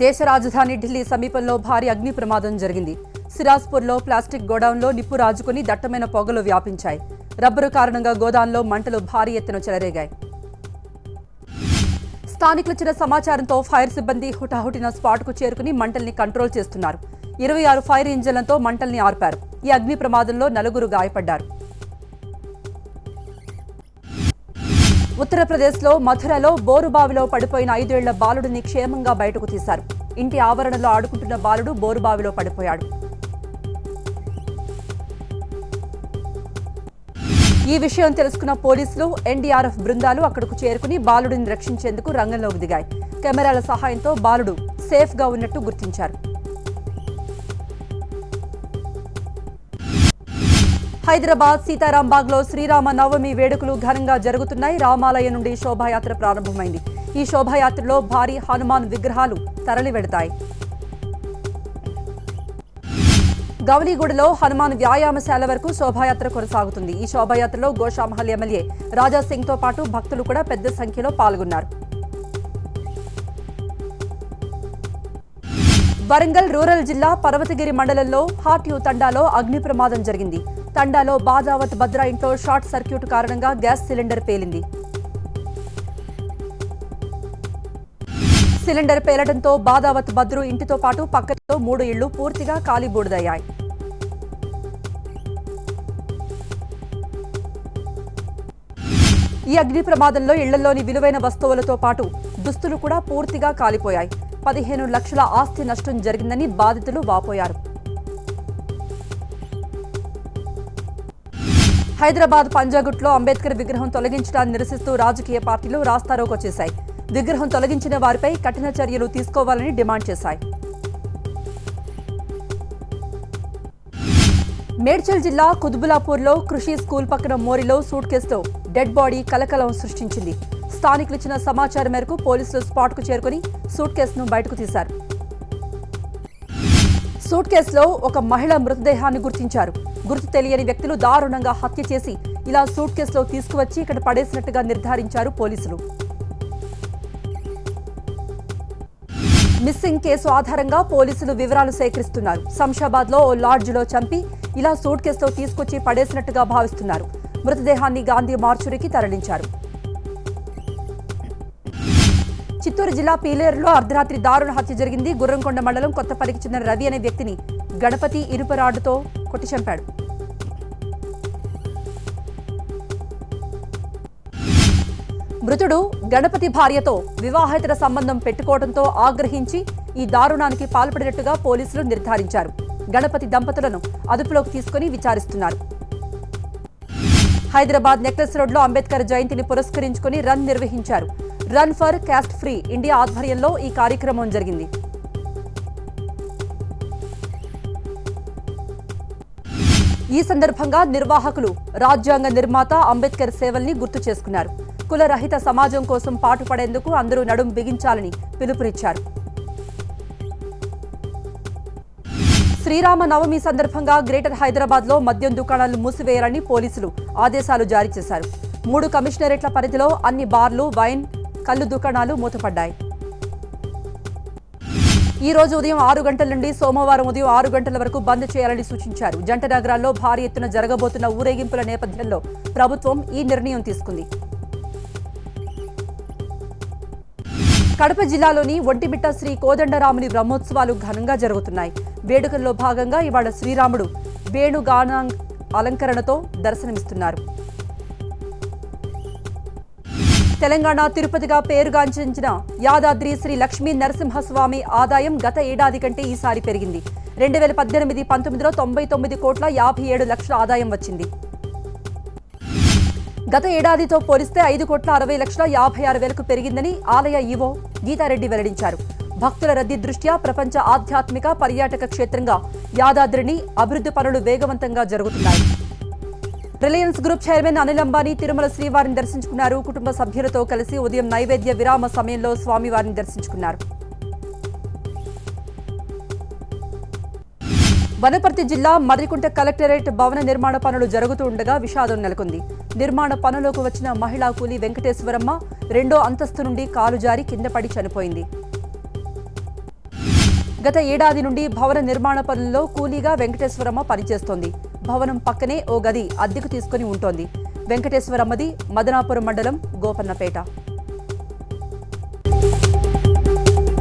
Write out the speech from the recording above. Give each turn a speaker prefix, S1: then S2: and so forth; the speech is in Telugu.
S1: దేశ రాజధాని ఢిల్లీ సమీపంలో భారీ అగ్ని ప్రమాదం జరిగింది. సిరాజ్పూర్లో ప్లాస్టిక్ గోడౌన్లో నిప్పు రాజుకుని దట్టమైన పొగలు వ్యాపించాయి. రబ్బరు కారణంగా గోదాంలో మంటలు భారీ ఎత్తున చెలరేగాయి. స్థానికులు ఇచ్చిన సమాచారంతో ఫైర్ సిబ్బంది హుటాహుటిన స్పాట్కు చేరుకుని మంటల్ని కంట్రోల్ చేస్తున్నారు. 26 ఫైర్ ఇంజన్లతో మంటల్ని ఆర్పారు. ఈ అగ్ని ప్రమాదంలో 4 గాయపడ్డారు. ఉత్తరప్రదేశ్లో మథురలో బోరుబావిలో పడిపోయిన 5 ఏళ్ల బాలుడిని క్షేమంగా బయటకు తీశారు. ఇంటి ఆవరణలో ఆడుకుంటున్న బాలుడు బోరుబావిలో పడిపోయాడు. ఈ విషయం తెలుసుకున్న పోలీసులు, ఎన్డీఆర్ఎఫ్ బృందాలు అక్కడకు చేరుకుని బాలుడిని రక్షించేందుకు రంగంలోకి దిగాయి. కెమెరాల సహాయంతో బాలుడు సేఫ్గా ఉన్నట్టు గుర్తించారు. హైదరాబాద్ సీతారాంబాగ్లో శ్రీరామ నవమి వేడుకలు ఘనంగా జరుగుతున్నాయి. రామాలయం నుండి శోభాయాత్ర ప్రారంభమైంది. ఈ శోభాయాత్రలో భారీ హనుమాన్ విగ్రహాలు తరలి వెడతాయి. గౌలీగూడలో హనుమాన్ వ్యాయామశాల వరకు శోభాయాత్ర కొనసాగుతుంది. ఈ శోభాయాత్రలో గోషామహల్ ఎమ్మెల్యే రాజాసింగ్తో పాటు భక్తులు కూడా పెద్ద సంఖ్యలో పాల్గొన్నారు. వరంగల్ రూరల్ జిల్లా పర్వతగిరి మండలంలో హాట్యూ తండాలో అగ్ని ప్రమాదం జరిగింది. తండాలో బాదావత్ భద్రా ఇంట్లో షార్ట్ సర్క్యూట్ కారణంగా గ్యాస్ సిలిండర్ పేలింది. సిలిండర్ పేలడంతో బాదావత్ భద్రు ఇంటితో పాటు పక్కతో 3 ఇళ్లు పూర్తిగా కాలిబూడిదయ్యాయి. ఈ అగ్ని ప్రమాదంలో ఇళ్లలోని విలువైన వస్తువులతో పాటు దుస్తులు కూడా పూర్తిగా కాలిపోయాయి. 15 లక్షల ఆస్తి నష్టం జరిగిందని బాధితులు వాపోయారు. హైదరాబాద్ పంజాగుట్లో అంబేద్కర్ విగ్రహం తొలగించడాన్ని నిరసిస్తూ రాజకీయ పార్టీలు రాస్తారోకో చేశాయి. విగ్రహం తొలగించిన వారిపై కఠిన చర్యలు తీసుకోవాలని డిమాండ్ చేశాయి. మేడ్చల్ జిల్లా కుత్బులాపూర్లో కృషి స్కూల్ పక్కన మోరిలో సూట్ కేసులో డెడ్ బాడీ కలకలం సృష్టించింది. స్థానికులు ఇచ్చిన సమాచారం మేరకు పోలీసులు స్పాట్కు చేరుకుని సూట్ కేసును బయటకు తీశారు. సూట్ కేసులో ఒక మహిళ మృతదేహాన్ని గుర్తించారు. గుర్తు తెలియని వ్యక్తులు దారుణంగా హత్య చేసి ఇలా సూట్ కేసులో తీసుకువచ్చి ఇక్కడ పడేసినట్టుగా నిర్ధారించారు పోలీసులు. మిస్సింగ్ కేసు ఆధారంగా పోలీసులు వివరాలు సేకరిస్తున్నారు. శంషాబాద్లో ఓ లాడ్జ్లో చంపి ఇలా సూట్ కేసులో తీసుకొచ్చి పడేసినట్టుగా భావిస్తున్నారు. మృతదేహాన్ని గాంధీ మార్చురీకి తరలించారు. చిత్తూరు జిల్లా పీలేరులో అర్ధరాత్రి దారుణ హత్య జరిగింది. గుర్రంకొండ మండలం కొత్తపల్లికి చెందిన రవి అనే వ్యక్తిని గణపతి ఇనుప రాడ్డుతో కొట్టి చంపాడు. మృతుడు గణపతి భార్యతో వివాహేతర సంబంధం పెట్టుకోవడంతో ఆగ్రహించి ఈ దారుణానికి పాల్పడినట్టుగా పోలీసులు నిర్ధారించారు. గణపతి దంపతులను అదుపులోకి తీసుకుని విచారిస్తున్నారు. హైదరాబాద్ నెక్లెస్ రోడ్లో అంబేద్కర్ జయంతిని పురస్కరించుకుని రన్ నిర్వహించారు. Run for caste free India ఆధ్వర్యంలో ఈ కార్యక్రమం జరిగింది. ఈ సందర్భంగా నిర్వాహకులు రాజ్యాంగ నిర్మాత అంబేద్కర్ సేవల్ని గుర్తు చేసుకున్నారు. కులరహిత సమాజం కోసం పాటుపడేందుకు అందరూ నడుం బిగించాలని పిలుపునిచ్చారు. శ్రీరామ నవమి సందర్భంగా గ్రేటర్ హైదరాబాద్లో మద్యం దుకాణాలు మూసివేయాలని పోలీసులు ఆదేశాలు జారీ చేశారు. 3 కమిషనరేట్ల పరిధిలో అన్ని బార్లు, వైన్, కల్లు దుకాణాలు మూతపడ్డాయి. ఈ రోజు ఉదయం 6 గంటల నుండి సోమవారం ఉదయం 6 గంటల వరకు బంద్ చేయాలని సూచించారు. జంట నగరాల్లో భారీ ఎత్తున జరగబోతున్న ఊరేగింపుల నేపథ్యంలో ప్రభుత్వం ఈ నిర్ణయం తీసుకుంది. కడప జిల్లాలోని ఒంటిమిట్ట శ్రీ కోదండరాముని బ్రహ్మోత్సవాలు ఘనంగా జరుగుతున్నాయి. వేడుకల్లో భాగంగా ఇవాళ శ్రీరాముడు వేణుగాన అలంకరణతో దర్శనమిస్తున్నారు. తెలంగాణ తిరుపతిగా పేరుగాంచిన యాదాద్రి శ్రీ లక్ష్మీ నరసింహస్వామి ఆదాయం గత ఏడాది కంటే ఈసారి పెరిగింది. 2018-19లో 99,57,00,000 ఆదాయం వచ్చింది. గత ఏడాదితో పోలిస్తే 5,60,56,000 పెరిగిందని ఆలయ ఈవో గీతారెడ్డి వెల్లడించారు. భక్తుల రద్దీ దృష్ట్యా ప్రపంచ ఆధ్యాత్మిక పర్యాటక క్షేత్రంగా యాదాద్రిని అభివృద్ధి పనులు వేగవంతంగా జరుగుతున్నాయి. Reliance group chairman Anil Ambani Tirumala శ్రీవారిని దర్శించుకున్నారు. కుటుంబ సభ్యులతో కలిసి ఉదయం నైవేద్య విరామ సమయంలో స్వామివారిని దర్శించుకున్నారు. వనపర్తి జిల్లా మర్రికుంట కలెక్టరేట్ భవన నిర్మాణ పనులు జరుగుతూ ఉండగా విషాదం నెలకొంది. నిర్మాణ పనులకు వచ్చిన మహిళా కూలీ వెంకటేశ్వరమ్మ 2వ అంతస్తు నుండి కాలు జారి కింద పడి చనిపోయింది. గత ఏడాది నుండి భవన నిర్మాణ పనుల్లో కూలీగా వెంకటేశ్వరమ్మ పనిచేస్తోంది. భవనం పక్కనే ఓ గది అద్దెకు తీసుకుని ఉంటోంది. వెంకటేశ్వరమ్మది మదనాపురం మండలం గోపన్నపేట.